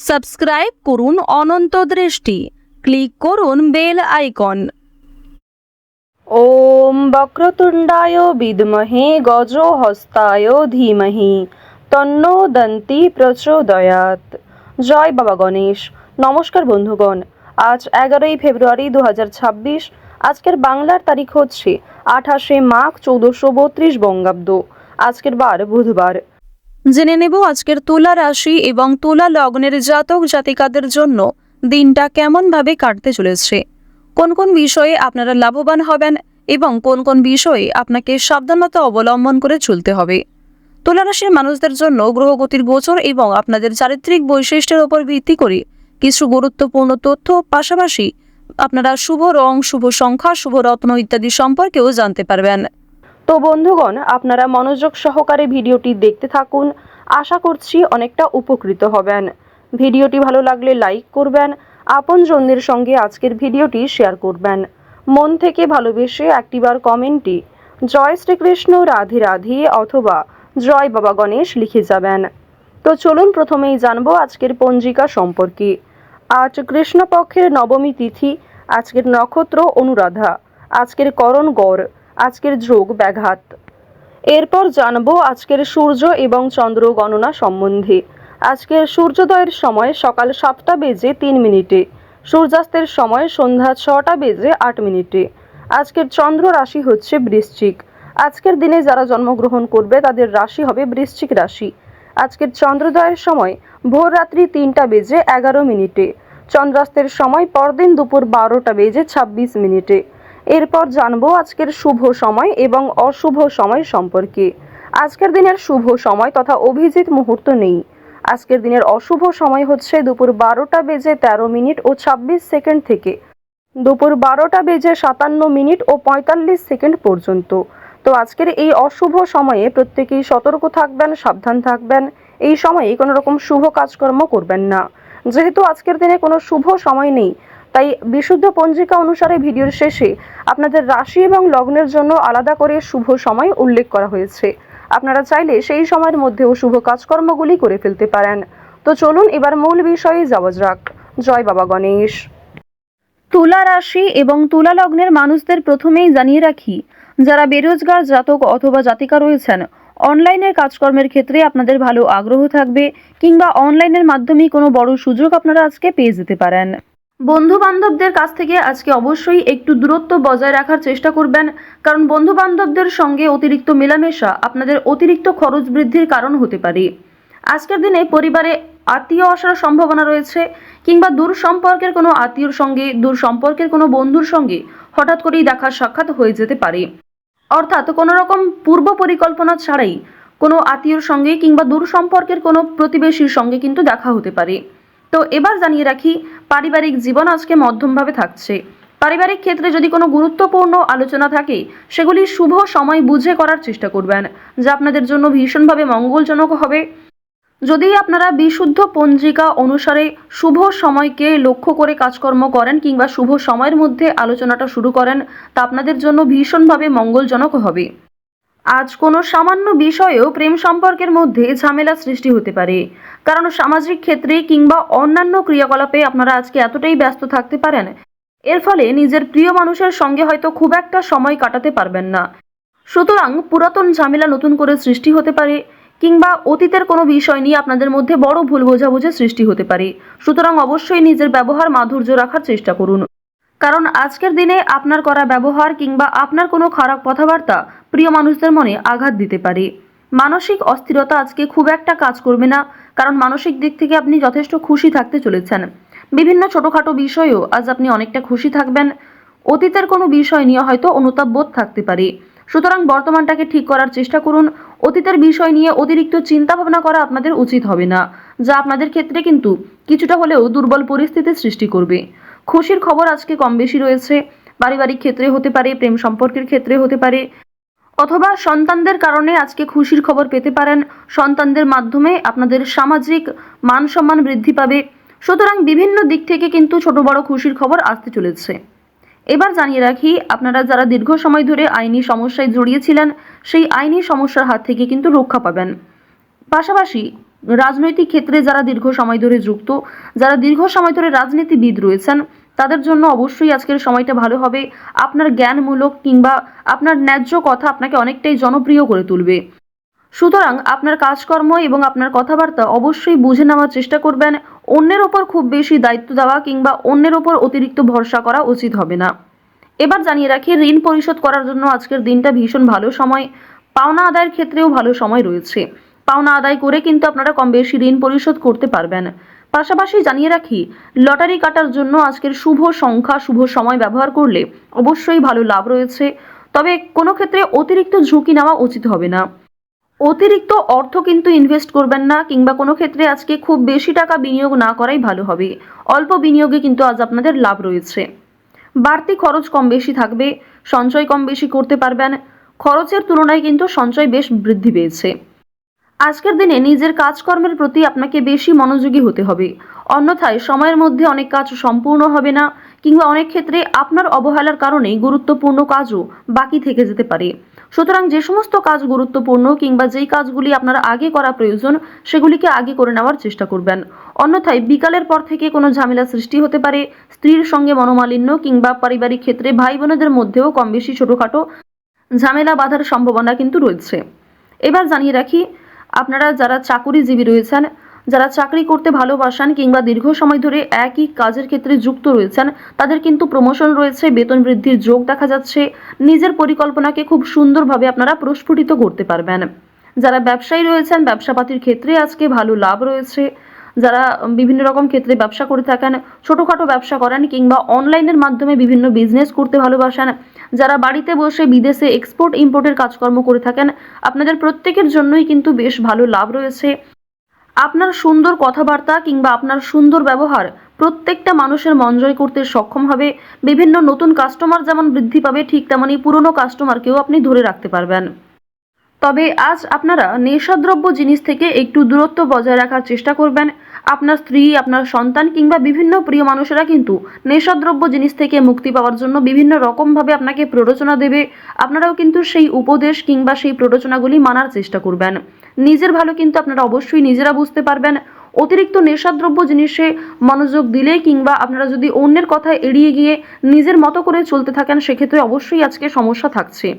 Subscribe করুন অনন্ত দৃষ্টি, click করুন বেল আইকন। ওম বক্রতুণ্ডায় বিদ্মহে গজহস্তায় ধীমহি তন্নো দন্তি প্রচোদয়াৎ। জয় বাবা গণেশ। নমস্কার বন্ধুগণ, আজ 11ই ফেব্রুয়ারি 2026। আজকের বাংলার তারিখ হচ্ছে 28শে মাঘ 1432 বঙ্গাব্দ। আজকের বার বুধবার। জেনে নেব আজকের তুলা রাশি এবং তুলা লগ্নের জাতক জাতিকাদের জন্য দিনটা কেমন ভাবে কাটতে চলেছে, কোন কোন বিষয়ে আপনারা লাভবান হবেন এবং কোন কোন বিষয়ে আপনাকে সাবধানতা অবলম্বন করে চলতে হবে। তুলা রাশির মানুষদের জন্য গ্রহগতির গোচর এবং আপনাদের চারিত্রিক বৈশিষ্ট্যের উপর ভিত্তি করে কিছু গুরুত্বপূর্ণ তথ্য, পাশাপাশি আপনারা শুভ রং, শুভ সংখ্যা, শুভ রত্ন ইত্যাদি সম্পর্কেও জানতে পারবেন। তো বন্ধুগণ, আপনারা মনোযোগ সহকারে ভিডিওটি দেখতে থাকুন। আশা করছি অনেকটা উপকৃত হবেন। ভিডিওটি ভালো লাগলে লাইক করবেন, আপনজনদের সঙ্গে আজকের ভিডিওটি শেয়ার করবেন। মন থেকে ভালোবেসে একটিবার কমেন্টে জয় শ্রীকৃষ্ণ, রাধে রাধে অথবা জয় বাবা গণেশ লিখে যাবেন। তো চলুন প্রথমেই জানবো আজকের পঞ্জিকা সম্পর্কে। আজ কৃষ্ণপক্ষের নবমী তিথি, আজকের নক্ষত্র অনুরাধা, আজকের করণ গড়, আজকের যোগ ব্যাঘাত। এরপর জানবো আজকের সূর্য এবং চন্দ্র গণনা সম্বন্ধে। আজকের সূর্যোদয়ের সময় সকাল 7টা বেজে 3 মিনিটে, সূর্যাস্তের সময় সন্ধ্যা 6টা বেজে 8 মিনিটে। আজকের চন্দ্র রাশি হচ্ছে বৃশ্চিক। আজকের দিনে যারা জন্মগ্রহণ করবে তাদের রাশি হবে বৃশ্চিক রাশি। আজকের চন্দ্রোদয়ের সময় ভোর রাত্রি 3টা বেজে 11 মিনিটে, চন্দ্রাস্তের সময় পরদিন দুপুর 12টা বেজে 26 মিনিটে। এরপর জানবো আজকের শুভ সময় এবং অশুভ সময় সম্পর্কে। আজকের দিনের শুভ সময় তথা অভিজিৎ মুহূর্ত নেই। আজকের দিনের অশুভ সময় হচ্ছে দুপুর 12টা বেজে 13 মিনিট ও 26 সেকেন্ড থেকে দুপুর 12টা বেজে 57 মিনিট ও 45 সেকেন্ড পর্যন্ত। তো আজকের এই অশুভ সময়ে প্রত্যেকেই সতর্ক থাকবেন, সাবধান থাকবেন। এই সময়ে কোনো রকম শুভ কাজকর্ম করবেন না। যেহেতু আজকের দিনে কোনো শুভ সময় নেই, তাই বিশুদ্ধ পঞ্জিকা অনুসারে ভিডিওর শেষে আপনাদের রাশি এবং লগ্নের জন্য আলাদা করে শুভ সময় উল্লেখ করা হয়েছে। আপনারা চাইলে সেই সময়ের মধ্যেও শুভ কাজকর্মগুলি করে ফেলতে পারেন। তো চলুন এবার মূল বিষয়ে যাওয়া যাক। জয় বাবা গণেশ। তুলা রাশি এবং তুলা লগ্নের মানুষদের প্রথমেই জানিয়ে রাখি, যারা বেরোজগার জাতক অথবা জাতিকা রয়েছেন, অনলাইনের কাজকর্মের ক্ষেত্রে আপনাদের ভালো আগ্রহ থাকবে, কিংবা অনলাইনের মাধ্যমে কোনো বড় সুযোগ আপনারা আজকে পেয়ে যেতে পারেন। বন্ধু বান্ধবদের কাছ থেকে আজকে অবশ্যই একটু দূরত্ব বজায় রাখার চেষ্টা করবেন, কারণ বন্ধু বান্ধবদের সঙ্গে অতিরিক্ত মেলামেশা আপনাদের অতিরিক্ত খরচ বৃদ্ধির কারণ হতে পারে। আজকের দিনে পরিবারে আত্মীয় আসার সম্ভাবনা রয়েছে, কিংবা দূর সম্পর্কের কোনো আত্মীয়র সঙ্গে, দূর সম্পর্কের কোনো বন্ধুর সঙ্গে হঠাৎ করেই দেখা সাক্ষাৎ হয়ে যেতে পারে। অর্থাৎ কোনো রকম পূর্ব পরিকল্পনা ছাড়াই কোনো আত্মীয়র সঙ্গে কিংবা দূর সম্পর্কের কোনো প্রতিবেশীর সঙ্গে কিন্তু দেখা হতে পারে। তো এবার জানিয়ে রাখি, পারিবারিক জীবন আজকে মধ্যমভাবে থাকছে। পারিবারিক ক্ষেত্রে যদি কোনো গুরুত্বপূর্ণ আলোচনা থাকে, সেগুলি শুভ সময় বুঝে করার চেষ্টা করবেন, যা আপনাদের জন্য ভীষণভাবে মঙ্গলজনক হবে। যদি আপনারা বিশুদ্ধ পঞ্জিকা অনুসারে শুভ সময়কে লক্ষ্য করে কাজকর্ম করেন কিংবা শুভ সময়ের মধ্যে আলোচনাটা শুরু করেন, তা আপনাদের জন্য ভীষণভাবে মঙ্গলজনক হবে। আজ কোনো সামান্য বিষয়েও প্রেম সম্পর্কের মধ্যে ঝামেলা সৃষ্টি হতে পারে, কারণ সামাজিক ক্ষেত্রে কিংবা অন্যান্য ক্রিয়াকলাপে আপনারা আজকে এতটাই ব্যস্ত থাকতে পারেন, এর ফলে নিজের প্রিয় মানুষের সঙ্গে হয়তো খুব একটা সময় কাটাতে পারবেন না। সুতরাং পুরাতন ঝামেলা নতুন করে সৃষ্টি হতে পারে, কিংবা অতীতের কোনো বিষয় নিয়ে আপনাদের মধ্যে বড় ভুল বোঝাবুঝি সৃষ্টি হতে পারে। সুতরাং অবশ্যই নিজের ব্যবহার মাধুর্য রাখার চেষ্টা করুন, কারণ আজকের দিনে আপনার করা ব্যবহার কিংবা আপনার কোনো খারাপ কথাবার্তা প্রিয় মানুষদের মনে আঘাত দিতে পারে। মানসিক অস্থিরতা আজকে খুব একটা কাজ করবে না, কারণ মানসিক দিক থেকে আপনি যথেষ্ট খুশি থাকতে চলেছেন। বিভিন্ন ছোটখাটো বিষয়েও আজ আপনি অনেকটা খুশি থাকবেন। অতীতের কোনো বিষয় নিয়ে হয়তো অনুতাপ বোধ থাকতে পারে। সুতরাং বর্তমানটাকে ঠিক করার চেষ্টা করুন। অতীতের বিষয় নিয়ে অতিরিক্ত চিন্তা ভাবনা করা আপনাদের উচিত হবে না, যা আপনাদের ক্ষেত্রে কিন্তু কিছুটা হলেও দুর্বল পরিস্থিতির সৃষ্টি করবে। খুশির খবর আজকে কম বেশি রয়েছে। পারিবারিক ক্ষেত্রে হতে পারে, প্রেম সম্পর্কের ক্ষেত্রে হতে পারে, অথবা সন্তানদের কারণে আজকে খুশির খবর পেতে পারেন। সন্তানদের মাধ্যমে আপনাদের সামাজিক মান সম্মান বৃদ্ধি পাবে। সুতরাং বিভিন্ন দিক থেকে কিন্তু ছোট বড় খুশির খবর আসতে চলেছে। এবার জানিয়ে রাখি, আপনারা যারা দীর্ঘ সময় ধরে আইনি সমস্যায় জড়িয়েছিলেন, সেই আইনি সমস্যার হাত থেকে কিন্তু রক্ষা পাবেন। পাশাপাশি রাজনৈতিক ক্ষেত্রে যারা দীর্ঘ সময় ধরে যুক্ত, যারা দীর্ঘ সময় ধরে রাজনীতিবিদ রয়েছেন, তাদের জন্য অবশ্যই আজকের সময়টা ভালো হবে। আপনার জ্ঞানমূলক কিংবা আপনার ন্যায্য কথা আপনাকে অনেকটাই জনপ্রিয় করে তুলবে। সুতরাং আপনার কাজকর্ম এবং আপনার কথাবার্তা অবশ্যই বুঝে নেওয়ার চেষ্টা করবেন। অন্যের ওপর খুব বেশি দায়িত্ব দেওয়া কিংবা অন্যের ওপর অতিরিক্ত ভরসা করা উচিত হবে না। এবার জানিয়ে রাখি, ঋণ পরিশোধ করার জন্য আজকের দিনটা ভীষণ ভালো সময়। পাওনা আদায়ের ক্ষেত্রেও ভালো সময় রয়েছে। পাওনা আদায় করে কিন্তু আপনারা কম বেশি ঋণ পরিশোধ করতে পারবেন। পাশাপাশি জানিয়ে রাখি, লটারি কাটার জন্য আজকের শুভ সংখ্যা, শুভ সময় ব্যবহার করলে অবশ্যই ভালো লাভ রয়েছে। তবে কোনো ক্ষেত্রে অতিরিক্ত ঝুঁকি নেওয়া উচিত হবে না। অতিরিক্ত অর্থ কিন্তু ইনভেস্ট করবেন না, কিংবা কোনো ক্ষেত্রে আজকে খুব বেশি টাকা বিনিয়োগ না করাই ভালো হবে। অল্প বিনিয়োগে কিন্তু আজ আপনাদের লাভ রয়েছে। বাড়তি খরচ কম বেশি থাকবে, সঞ্চয় কম বেশি করতে পারবেন। খরচের তুলনায় কিন্তু সঞ্চয় বেশ বৃদ্ধি পেয়েছে। আজকের দিনে নিজের কাজকর্মের প্রতি আপনাকে বেশি মনোযোগী হতে হবে, অন্যথায় সময়ের মধ্যে অনেক কাজ সম্পূর্ণ হবে না, কিংবা অনেক ক্ষেত্রে আপনার অবহেলার কারণে গুরুত্বপূর্ণ কাজও বাকি থেকে যেতে পারে। সুতরাং যে সমস্ত কাজ গুরুত্বপূর্ণ কিংবা যেই কাজগুলি আপনার আগে করা প্রয়োজন, সেগুলিকে আগে করে নেওয়ার চেষ্টা করবেন। অন্যথায় বিকালের পর থেকে কোনো ঝামেলা সৃষ্টি হতে পারে। স্ত্রীর সঙ্গে মনোমালিন্য কিংবা পারিবারিক ক্ষেত্রে ভাই বোনেদের মধ্যেও কম বেশি ছোটোখাটো ঝামেলা বাঁধার সম্ভাবনা কিন্তু রয়েছে। এবার জানিয়ে রাখি, আপনারা যারা চাকুরিজীবী রয়েছেন, যারা চাকরি করতে ভালোবাসেন কিংবা দীর্ঘ সময় ধরে একই কাজের ক্ষেত্রে যুক্ত রয়েছেন, তাদের কিন্তু প্রমোশন রয়েছে, বেতন বৃদ্ধির যোগ দেখা যাচ্ছে। নিজের পরিকল্পনাকে খুব সুন্দরভাবে আপনারা প্রস্ফুটিত করতে পারবেন। যারা ব্যবসায়ী রয়েছেন, ব্যবসাপাতির ক্ষেত্রে আজকে ভালো লাভ রয়েছে। যারা বিভিন্ন রকম ক্ষেত্রে ব্যবসা করে থাকেন, ছোটোখাটো ব্যবসা করেন কিংবা অনলাইনের মাধ্যমে বিভিন্ন বিজনেস করতে ভালোবাসেন, যারা বাড়িতে বসে বিদেশে এক্সপোর্ট ইম্পোর্টের কাজকর্ম করে থাকেন, আপনাদের প্রত্যেকের জন্যই কিন্তু বেশ ভালো লাভ রয়েছে। আপনার সুন্দর কথাবার্তা কিংবা আপনার সুন্দর ব্যবহার প্রত্যেকটা মানুষের মন জয় করতে সক্ষম হবে। বিভিন্ন নতুন কাস্টমার যেমন বৃদ্ধি পাবে, ঠিক তেমনি পুরনো কাস্টমারকেও আপনি ধরে রাখতে পারবেন। তবে আজ আপনারা নেশাদ্রব্য জিনিস থেকে একটু দূরত্ব বজায় রাখার চেষ্টা করবেন। আপনার স্ত্রী, আপনার সন্তান কিংবা বিভিন্ন প্রিয় মানুষেরা কিন্তু নেশাদ্রব্য জিনিস থেকে মুক্তি পাওয়ার জন্য বিভিন্ন রকমভাবে আপনাকে প্ররোচনা দেবে। আপনারাও কিন্তু সেই উপদেশ কিংবা সেই প্ররোচনাগুলি মানার চেষ্টা করবেন। নিজের ভালো কিন্তু আপনারা অবশ্যই নিজেরা বুঝতে পারবেন। অতিরিক্ত নেশাদ্রব্য জিনিসে মনোযোগ দিলে কিংবা আপনারা যদি অন্যের কথা এড়িয়ে গিয়ে নিজের মতো করে চলতে থাকেন, সেক্ষেত্রে অবশ্যই আজকে সমস্যা থাকছে।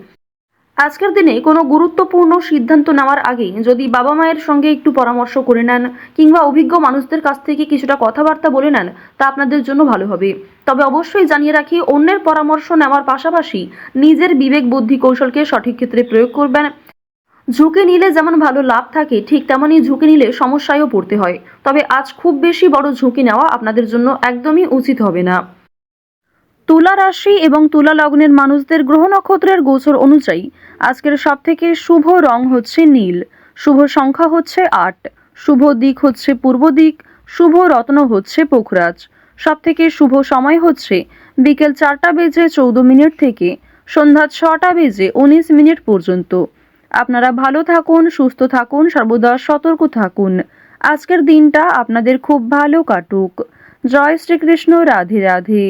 আজকের দিনে কোনো গুরুত্বপূর্ণ সিদ্ধান্ত নেওয়ার আগে যদি বাবা মায়ের সঙ্গে একটু পরামর্শ করে নেন কিংবা অভিজ্ঞ মানুষদের কাছ থেকে কিছুটা কথাবার্তা বলে নেন, তা আপনাদের জন্য ভালো হবে। তবে অবশ্যই জানিয়ে রাখি, অন্যের পরামর্শ নেওয়ার পাশাপাশি নিজের বিবেক বুদ্ধি কৌশলকে সঠিক ক্ষেত্রে প্রয়োগ করবেন। ঝুঁকি নিলে যেমন ভালো লাভ থাকে, ঠিক তেমনই ঝুঁকি নিলে সমস্যায়ও পড়তে হয়। তবে আজ খুব বেশি বড় ঝুঁকি নেওয়া আপনাদের জন্য একদমই উচিত হবে না। তুলা রাশি এবং তুলা লগ্নের মানুষদের গ্রহ নক্ষত্রের গোচর অনুযায়ী আজকের সবথেকে শুভ রং হচ্ছে নীল, শুভ সংখ্যা হচ্ছে 8, শুভ দিক হচ্ছে পূর্ব দিক, শুভ রত্ন হচ্ছে পোখরাজ। সবথেকে শুভ সময় হচ্ছে বিকেল 4:14 থেকে সন্ধ্যা 6:19 পর্যন্ত। আপনারা ভালো থাকুন, সুস্থ থাকুন, সর্বদা সতর্ক থাকুন। আজকের দিনটা আপনাদের খুব ভালো কাটুক। জয় শ্রীকৃষ্ণ। রাধে রাধে।